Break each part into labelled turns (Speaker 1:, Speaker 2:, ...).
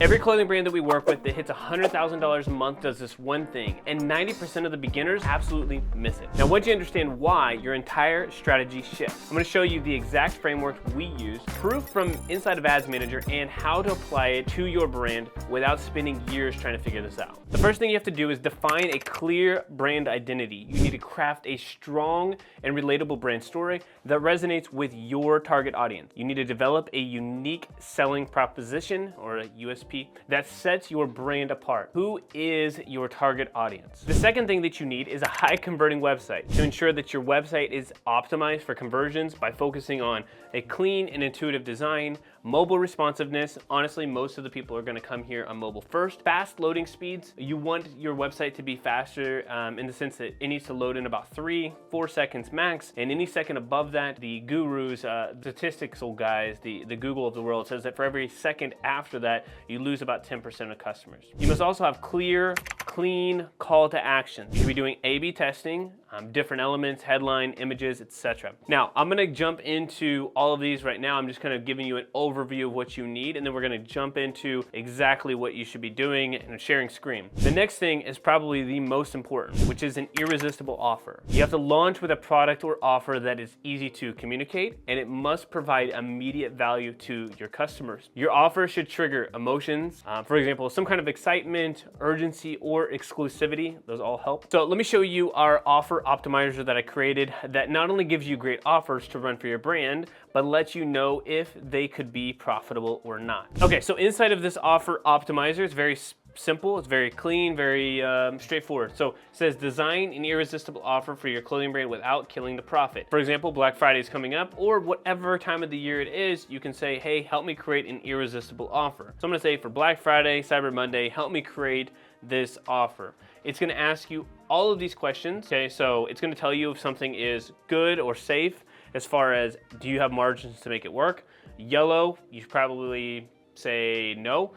Speaker 1: Every clothing brand that we work with that hits $100,000 a month does this one thing, and 90% of the beginners absolutely miss it. Now, once you understand why, your entire strategy shifts. I'm gonna show you the exact framework we use, proof from inside of Ads Manager, and how to apply it to your brand without spending years trying to figure this out. The first thing you have to do is define a clear brand identity. You need to craft a strong and relatable brand story that resonates with your target audience. You need to develop a unique selling proposition, or a USP, that sets your brand apart. Who is your target audience? The second thing that you need is a high converting website to ensure that your website is optimized for conversions by focusing on a clean and intuitive design, mobile responsiveness. Honestly, most of the people are gonna come here on mobile first. Fast loading speeds. You want your website to be faster in the sense that it needs to load in about 3-4 seconds max, and any second above that, the gurus, statistical guys, the Google of the world says that for every second after that, you lose about 10% of customers. You must also have clear, clean call to action. You should be doing A/B testing, different elements, headline, images, etc. Now, I'm gonna jump into all of these right now. I'm just kind of giving you an overview of what you need, and then we're gonna jump into exactly what you should be doing and sharing screen. The next thing is probably the most important, which is an irresistible offer. You have to launch with a product or offer that is easy to communicate, and it must provide immediate value to your customers. Your offer should trigger emotions, for example, some kind of excitement, urgency, or exclusivity. Those all help. So let me show you our offer optimizer that I created that not only gives you great offers to run for your brand, but lets you know if they could be profitable or not. Okay, so inside of this offer optimizer, it's very simple, it's very clean, very straightforward. So it says design an irresistible offer for your clothing brand without killing the profit. For example, Black Friday is coming up, or whatever time of the year it is, you can say, hey, help me create an irresistible offer. So I'm gonna say for Black Friday, Cyber Monday, help me create this offer. It's gonna ask you all of these questions, okay? So it's gonna tell you if something is good or safe as far as, do you have margins to make it work? Yellow, you should probably say no.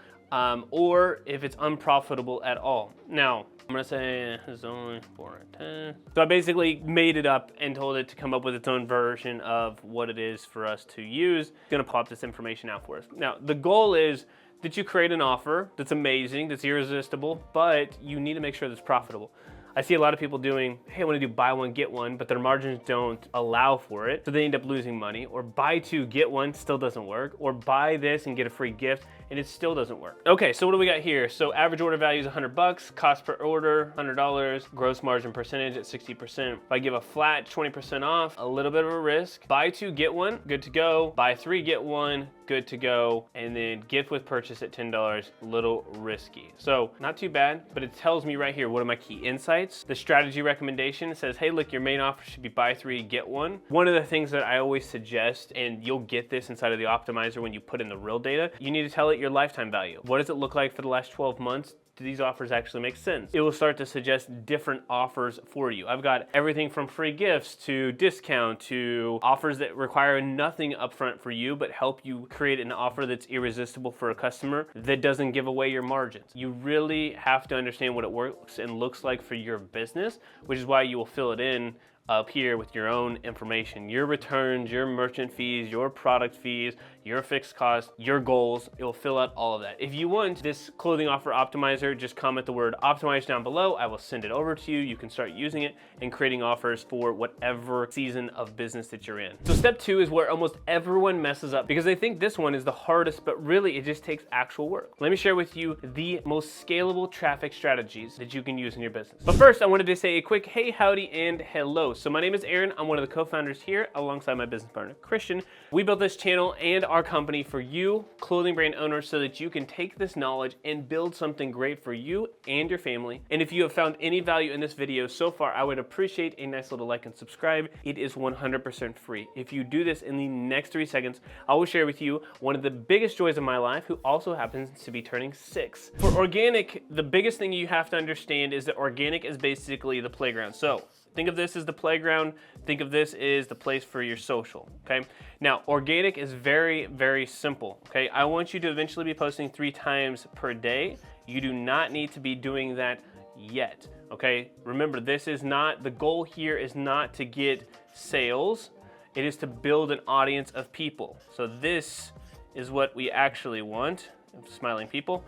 Speaker 1: Or if it's unprofitable at all. Now, I'm gonna say it's only 4 and 10. So I basically made it up and told it to come up with its own version of what it is for us to use. It's gonna pop this information out for us. Now, the goal is that you create an offer that's amazing, that's irresistible, but you need to make sure that's profitable. I see a lot of people doing, hey, I want to do buy one, get one, but their margins don't allow for it, so they end up losing money. Or buy two, get one, still doesn't work. Or buy this and get a free gift, and it still doesn't work. Okay, so what do we got here? So average order value is $100, cost per order, $100, gross margin percentage at 60%. If I give a flat 20% off, a little bit of a risk. Buy two, get one, good to go. Buy three, get one, good to go. And then gift with purchase at $10, little risky. So not too bad, but it tells me right here, what are my key insights? The strategy recommendation says, hey, look, your main offer should be buy three, get one. One of the things that I always suggest, and you'll get this inside of the optimizer when you put in the real data, you need to tell it your lifetime value. What does it look like for the last 12 months? Do these offers actually make sense? It will start to suggest different offers for you. I've got everything from free gifts to discount to offers that require nothing upfront for you, but help you create an offer that's irresistible for a customer that doesn't give away your margins. You really have to understand what it works and looks like for your business, which is why you will fill it in up here with your own information, your returns, your merchant fees, your product fees, your fixed costs, your goals. It will fill out all of that. If you want this clothing offer optimizer, just comment the word optimize down below. I will send it over to you. You can start using it and creating offers for whatever season of business that you're in. So step 2 is where almost everyone messes up because they think this one is the hardest, but really it just takes actual work. Let me share with you the most scalable traffic strategies that you can use in your business. But first, I wanted to say a quick hey, howdy, and hello. So my name is Aaron. I'm one of the co-founders here alongside my business partner, Christian. We built this channel and our company for you, clothing brand owners, so that you can take this knowledge and build something great for you and your family. And if you have found any value in this video so far, I would appreciate a nice little like and subscribe. It is 100% free. If you do this in the next 3 seconds, I will share with you one of the biggest joys of my life, who also happens to be turning 6. For organic, the biggest thing you have to understand is that organic is basically the playground. So think of this as the playground. Think of this as the place for your social, okay? Now, organic is very, very simple, okay? I want you to eventually be posting 3 times per day. You do not need to be doing that yet, okay? Remember, this is not, the goal here is not to get sales. It is to build an audience of people. So this is what we actually want. smiling people,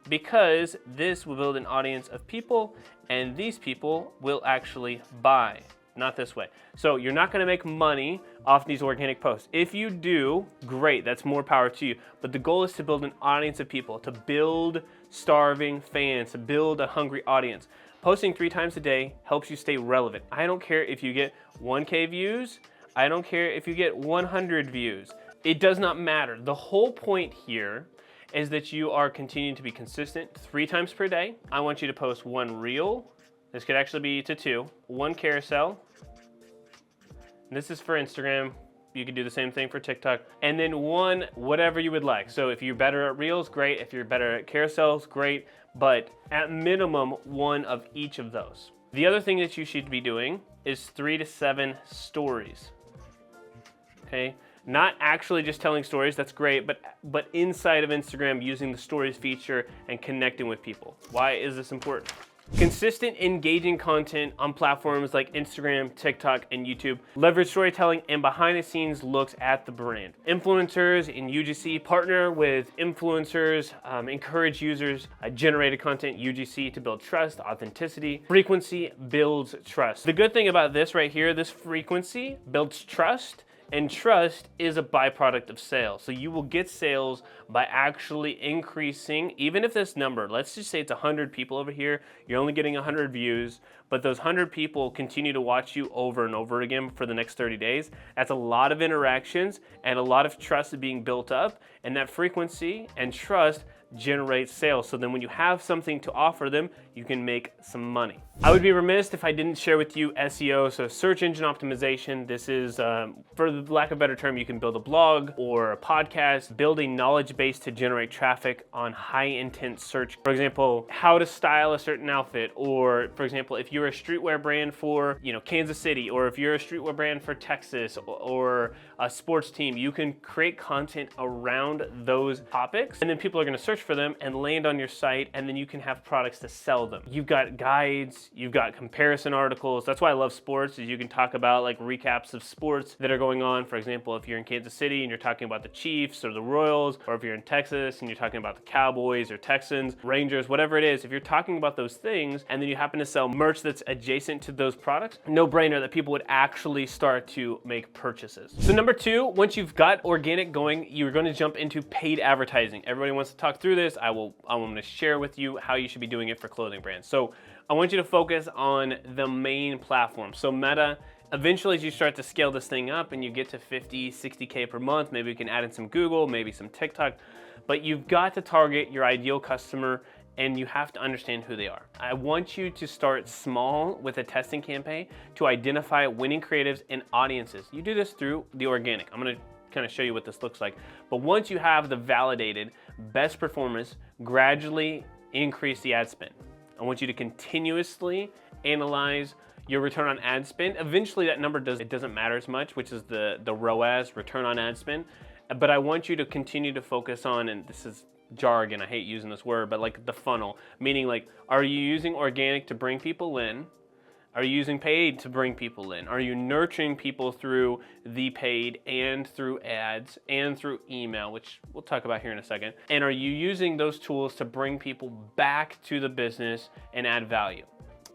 Speaker 1: because this will build an audience of people, and these people will actually buy, not this way. So you're not gonna make money off these organic posts. If you do, great, that's more power to you. But the goal is to build an audience of people, to build starving fans, to build a hungry audience. Posting 3 times a day helps you stay relevant. I don't care if you get 1K views, I don't care if you get 100 views. It does not matter. The whole point here is that you are continuing to be consistent 3 times per day. I want you to post 1 reel. This could actually be to 2. 1 carousel. This is for Instagram. You can do the same thing for TikTok. And then 1, whatever you would like. So if you're better at reels, great. If you're better at carousels, great. But at minimum, 1 of each of those. The other thing that you should be doing is 3 to 7 stories. Okay? Not actually just telling stories, that's great, but inside of Instagram using the stories feature and connecting with people. Why is this important? Consistent, engaging content on platforms like Instagram, TikTok, and YouTube. Leverage storytelling and behind-the-scenes looks at the brand. Influencers in UGC partner with influencers, encourage users generated content UGC to build trust, authenticity. Frequency builds trust. The good thing about this right here, this frequency builds trust, and trust is a byproduct of sales. So you will get sales by actually increasing, even if this number, let's just say it's 100 people over here, you're only getting 100 views, but those 100 people continue to watch you over and over again for the next 30 days. That's a lot of interactions and a lot of trust being built up, and that frequency and trust generates sales. So then when you have something to offer them, you can make some money. I would be remiss if I didn't share with you SEO, so search engine optimization. This is, for the lack of a better term, you can build a blog or a podcast, build a knowledge base to generate traffic on high intent search. For example, how to style a certain outfit, or for example, if you're a streetwear brand for, Kansas City, or if you're a streetwear brand for Texas, or a sports team, you can create content around those topics, and then people are gonna search for them and land on your site, and then you can have products to sell them. You've got guides, you've got comparison articles. That's why I love sports, is you can talk about like recaps of sports that are going on. For example, if you're in Kansas City and you're talking about the Chiefs or the Royals, or if you're in Texas and you're talking about the Cowboys or Texans, Rangers, whatever it is, if you're talking about those things and then you happen to sell merch that's adjacent to those products, no brainer that people would actually start to make purchases. So number 2, once you've got organic going, you're going to jump into paid advertising. Everybody wants to talk through this. I'm going to share with you how you should be doing it for clothing brands. So I want you to focus on the main platform. So Meta, eventually as you start to scale this thing up and you get to 50, 60K per month, maybe you can add in some Google, maybe some TikTok, but you've got to target your ideal customer and you have to understand who they are. I want you to start small with a testing campaign to identify winning creatives and audiences. You do this through the organic. I'm gonna kind of show you what this looks like. But once you have the validated best performance, gradually increase the ad spend. I want you to continuously analyze your return on ad spend. Eventually that number doesn't matter as much, which is the ROAS, return on ad spend. But I want you to continue to focus on, and this is jargon, I hate using this word, but like the funnel, meaning like, are you using organic to bring people in? Are you using paid to bring people in? Are you nurturing people through the paid and through ads and through email, which we'll talk about here in a second? And are you using those tools to bring people back to the business and add value?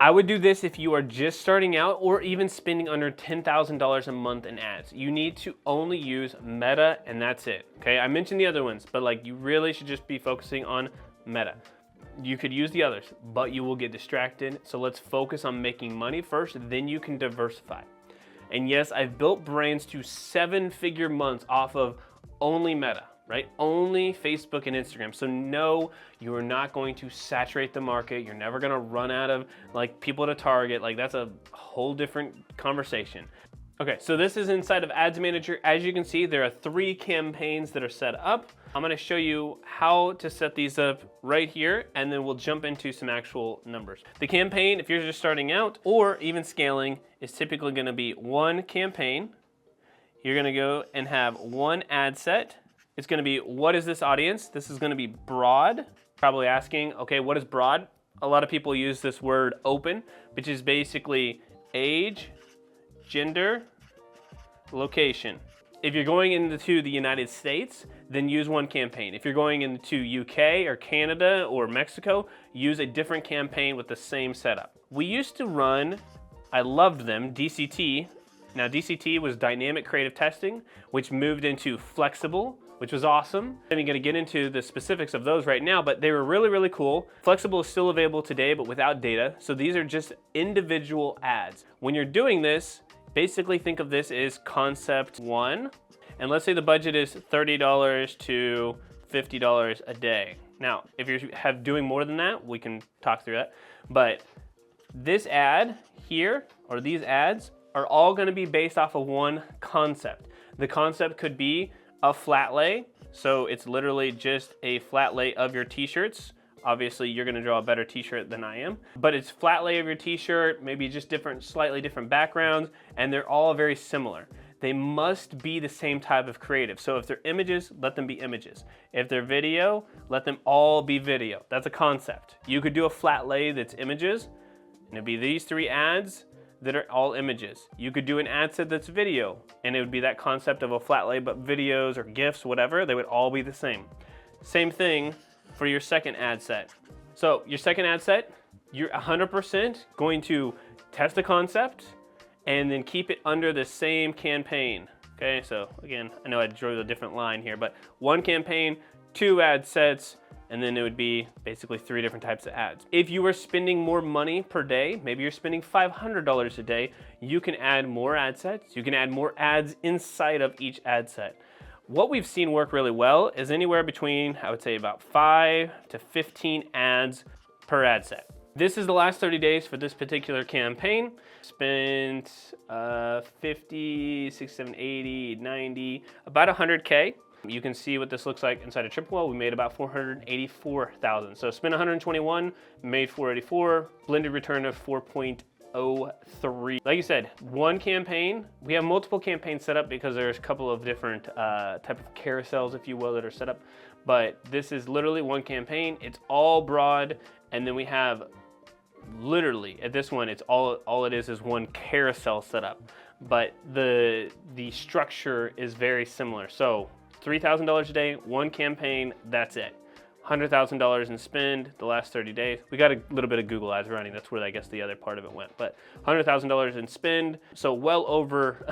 Speaker 1: I would do this if you are just starting out or even spending under $10,000 a month in ads. You need to only use Meta and that's it, okay? I mentioned the other ones, but like you really should just be focusing on Meta. You could use the others, but you will get distracted. So let's focus on making money first, then you can diversify. And yes, I've built brands to 7-figure months off of only Meta, right? Only Facebook and Instagram. So no, you are not going to saturate the market. You're never gonna run out of like people to target. Like that's a whole different conversation. Okay, so this is inside of Ads Manager. As you can see, there are 3 campaigns that are set up. I'm gonna show you how to set these up right here, and then we'll jump into some actual numbers. The campaign, if you're just starting out or even scaling, is typically gonna be 1 campaign. You're gonna go and have 1 ad set. It's gonna be, what is this audience? This is gonna be broad. Probably asking, okay, what is broad? A lot of people use this word open, which is basically age, gender, location. If you're going into the United States, then use one campaign. If you're going into UK or Canada or Mexico, use a different campaign with the same setup. We used to run, I loved them, DCT. Now DCT was dynamic creative testing, which moved into flexible, which was awesome. I'm going to get into the specifics of those right now, but they were really, really cool. Flexible is still available today, but without data. So these are just individual ads. When you're doing this, basically think of this as concept one. And let's say the budget is $30 to $50 a day. Now, if you're doing more than that, we can talk through that. But this ad here, or these ads, are all gonna be based off of one concept. The concept could be a flat lay. So it's literally just a flat lay of your t-shirts. Obviously, you're gonna draw a better t-shirt than I am, but it's flat lay of your t-shirt, maybe just slightly different backgrounds, and they're all very similar. They must be the same type of creative. So if they're images, let them be images. If they're video, let them all be video. That's a concept. You could do a flat lay that's images, and it'd be these 3 ads that are all images. You could do an ad set that's video, and it would be that concept of a flat lay, but videos or GIFs, whatever, they would all be the same. Same thing for your second ad set. So your second ad set, you're 100% going to test the concept and then keep it under the same campaign. Okay, so again, I know I drew a different line here, but one campaign, 2 ad sets, and then it would be basically 3 different types of ads. If you are spending more money per day, maybe you're spending $500 a day, you can add more ad sets, you can add more ads inside of each ad set. What we've seen work really well is anywhere between, I would say, about 5 to 15 ads per ad set. This is the last 30 days for this particular campaign. Spent 50, 60, 70, 80, 90, about 100K. You can see what this looks like inside of Triple. We made about 484,000. So spent 121, made 484, blended return of 4.03. Like you said, one campaign. We have multiple campaigns set up because there's a couple of different type of carousels, if you will, that are set up. But this is literally one campaign. It's all broad, and then we have literally at this one, it's all it is one carousel setup. But the structure is very similar. So $3,000 a day, one campaign, that's it. $100,000 in spend the last 30 days. We got a little bit of Google ads running. That's where I guess the other part of it went. But $100,000 in spend, so well over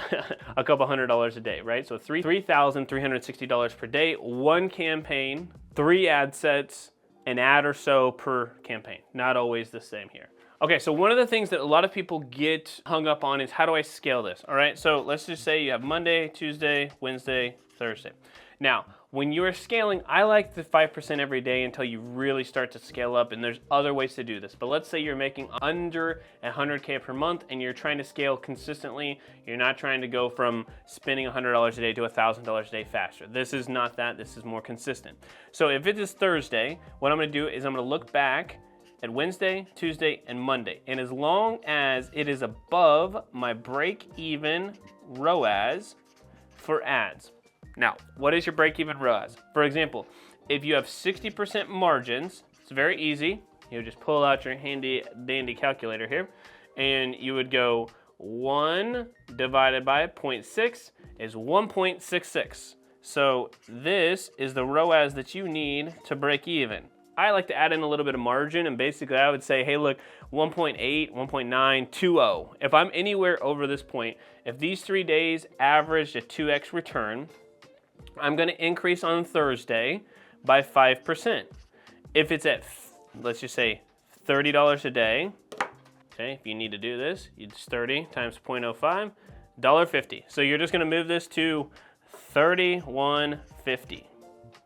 Speaker 1: a couple $100 a day, right? So $3,360 per day, one campaign, 3 ad sets, an ad or so per campaign. Not always the same here. Okay, so one of the things that a lot of people get hung up on is how do I scale this, all right? So let's just say you have Monday, Tuesday, Wednesday, Thursday. Now, when you are scaling, I like the 5% every day until you really start to scale up, and there's other ways to do this. But let's say you're making under 100K per month and you're trying to scale consistently. You're not trying to go from spending $100 a day to $1,000 a day faster. This is not that, this is more consistent. So if it is Thursday, what I'm gonna do is I'm gonna look back at Wednesday, Tuesday, and Monday. And as long as it is above my break-even ROAS for ads. Now, what is your break-even ROAS? For example, if you have 60% margins, it's very easy. You just pull out your handy dandy calculator here, and you would go 1 divided by 0.6 is 1.66. So this is the ROAS that you need to break even. I like to add in a little bit of margin, and basically I would say, hey, look, 1.8, 1.9, 2.0. If I'm anywhere over this point, if these 3 days averaged a 2x return, I'm gonna increase on Thursday by 5%. If it's at, let's just say, $30 a day, okay, if you need to do this, it's 30 times 0.05, $1.50. So you're just gonna move this to $31.50,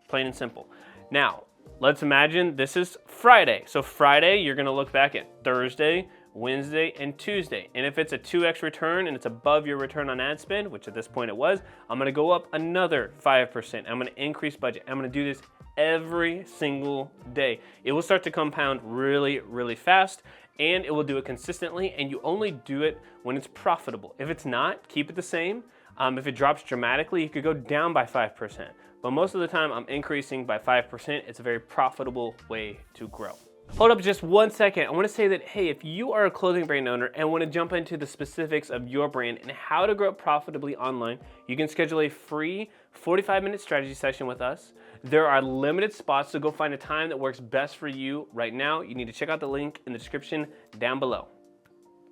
Speaker 1: plain and simple. Now, let's imagine this is Friday. So Friday, you're gonna look back at Thursday, Wednesday, and Tuesday. And if it's a 2x return and it's above your return on ad spend, which at this point it was, I'm gonna go up another 5%. I'm gonna increase budget. I'm gonna do this every single day. It will start to compound really, really fast, and it will do it consistently, and you only do it when it's profitable. If it's not, keep it the same. If it drops dramatically, you could go down by 5%. But most of the time, I'm increasing by 5%. It's a very profitable way to grow. Hold up just 1 second. I want to say that, hey, if you are a clothing brand owner and want to jump into the specifics of your brand and how to grow it profitably online, you can schedule a free 45-minute strategy session with us. There are limited spots, so go find a time that works best for you right now. You need to check out the link in the description down below.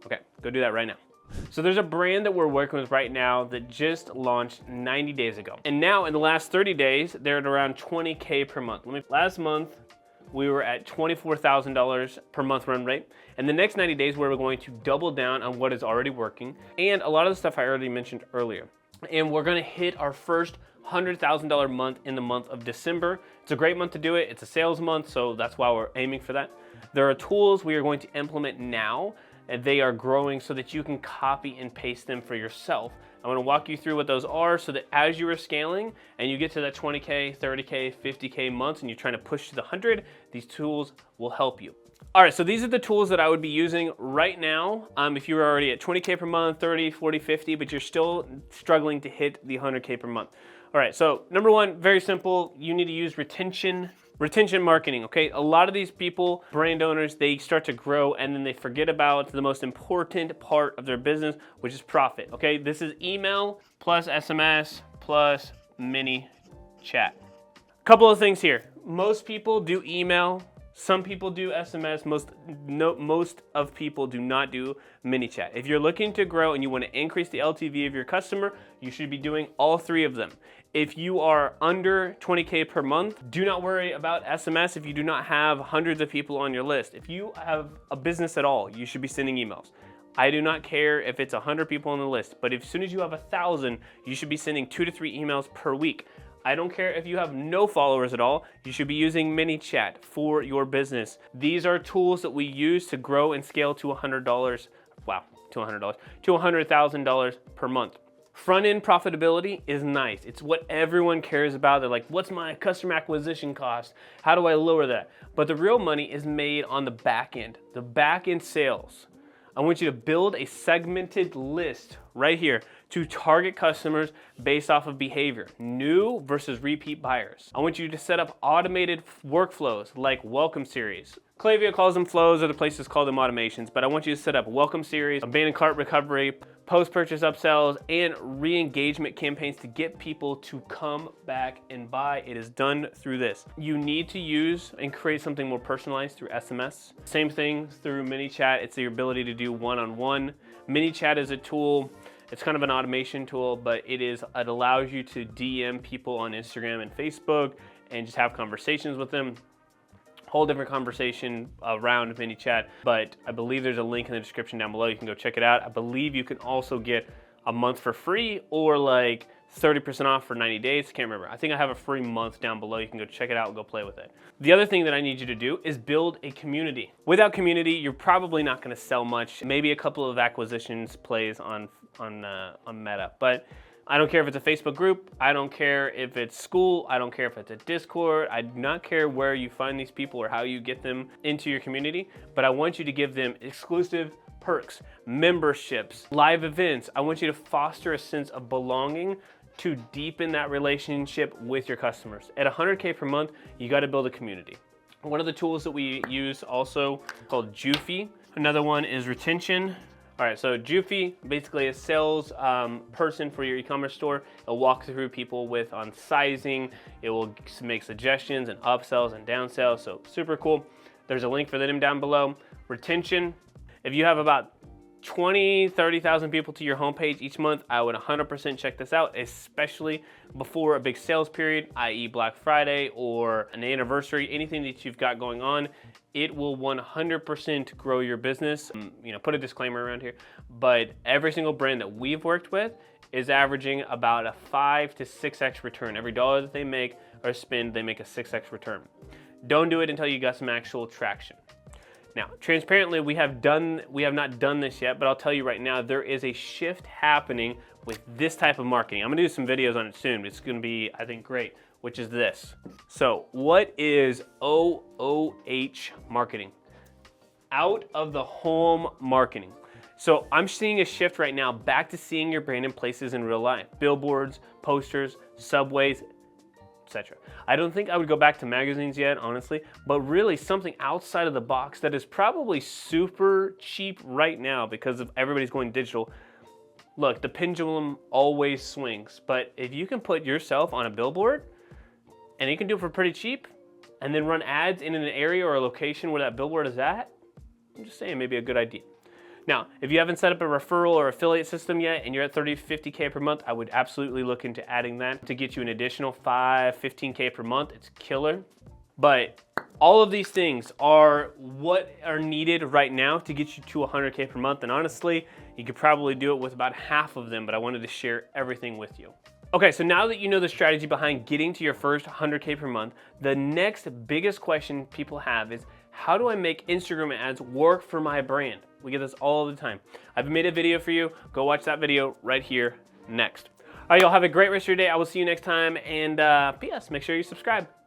Speaker 1: Okay, go do that right now. So there's a brand that we're working with right now that just launched 90 days ago. And now in the last 30 days, they're at around 20K per month. Last month, we were at $24,000 per month run rate. And the next 90 days, we're going to double down on what is already working. And a lot of the stuff I already mentioned earlier. And we're gonna hit our first $100,000 month in the month of December. It's a great month to do it. It's a sales month, so that's why we're aiming for that. There are tools we are going to implement now. They are growing so that you can copy and paste them for yourself. I'm gonna walk you through what those are so that as you are scaling and you get to that 20K, 30K, 50K months and you're trying to push to the 100, these tools will help you. All right, so these are the tools that I would be using right now if you're already at 20K per month, 30, 40, 50, but you're still struggling to hit the 100K per month. All right, so number one, very simple, you need to use retention marketing, okay? A lot of these people, brand owners, they start to grow and then they forget about the most important part of their business, which is profit, okay? This is email plus SMS plus ManyChat. Couple of things here. Most people do email. Some people do SMS, most of people do not do ManyChat. If you're looking to grow and you want to increase the LTV of your customer, you should be doing all three of them. If you are under 20K per month, do not worry about SMS if you do not have hundreds of people on your list. If you have a business at all, you should be sending emails. I do not care if it's 100 people on the list, but as soon as you have 1,000, you should be sending 2 to 3 emails per week. I don't care if you have no followers at all, you should be using ManyChat for your business. These are tools that we use to grow and scale to $100, wow, to $100,000 per month. Front-end profitability is nice. It's what everyone cares about. They're like, what's my customer acquisition cost? How do I lower that? But the real money is made on the back end, the back end sales. I want you to build a segmented list right here to target customers based off of behavior, new versus repeat buyers. I want you to set up automated workflows like welcome series. Klaviyo calls them flows, other places call them automations, but I want you to set up welcome series, abandoned cart recovery, post-purchase upsells, and re-engagement campaigns to get people to come back and buy. It is done through this. You need to use and create something more personalized through SMS. Same thing through ManyChat. It's the ability to do one-on-one. ManyChat is a tool. It's kind of an automation tool, but it allows you to DM people on Instagram and Facebook and just have conversations with them. Whole different conversation around ManyChat, but I believe there's a link in the description down below. You can go check it out. I believe you can also get a month for free or like 30% off for 90 days. Can't remember. I think I have a free month down below. You can go check it out and go play with it. The other thing that I need you to do is build a community. Without community, you're probably not going to sell much. Maybe a couple of acquisitions plays on Meta, but I don't care if it's a Facebook group, I don't care if it's Skool, I don't care if it's a Discord, I do not care where you find these people or how you get them into your community, but I want you to give them exclusive perks, memberships, live events. I want you to foster a sense of belonging to deepen that relationship with your customers. At 100K per month, you gotta build a community. One of the tools that we use also called Dufy. Another one is retention. All right, so Dufy, basically a sales person for your e-commerce store. It'll walk through people on sizing. It will make suggestions and upsells and downsells, so super cool. There's a link for them down below. Retention, if you have about 30,000 people to your homepage each month, I would 100% check this out, especially before a big sales period, i.e. Black Friday or an anniversary, anything that you've got going on. It will 100% grow your business. Put a disclaimer around here, but every single brand that we've worked with is averaging about a 5 to 6x return. Every dollar that they make or spend, they make a 6x return. Don't do it until you got some actual traction. Now, transparently, we have not done this yet, but I'll tell you right now, there is a shift happening with this type of marketing. I'm gonna do some videos on it soon. It's gonna be, I think, great, which is this. So what is OOH marketing? Out of the home marketing. So I'm seeing a shift right now back to seeing your brand in places in real life. Billboards, posters, subways, etc. I don't think I would go back to magazines yet, honestly, but really something outside of the box that is probably super cheap right now because of everybody's going digital. Look, the pendulum always swings, but if you can put yourself on a billboard and you can do it for pretty cheap and then run ads in an area or a location where that billboard is at, I'm just saying, maybe a good idea. Now, if you haven't set up a referral or affiliate system yet and you're at 30 to 50K per month, I would absolutely look into adding that to get you an additional 15K per month. It's killer. But all of these things are what are needed right now to get you to 100K per month. And honestly, you could probably do it with about half of them, but I wanted to share everything with you. Okay, so now that you know the strategy behind getting to your first 100K per month, the next biggest question people have is, how do I make Instagram ads work for my brand? We get this all the time. I've made a video for you. Go watch that video right here next. All right, y'all have a great rest of your day. I will see you next time. And P.S. make sure you subscribe.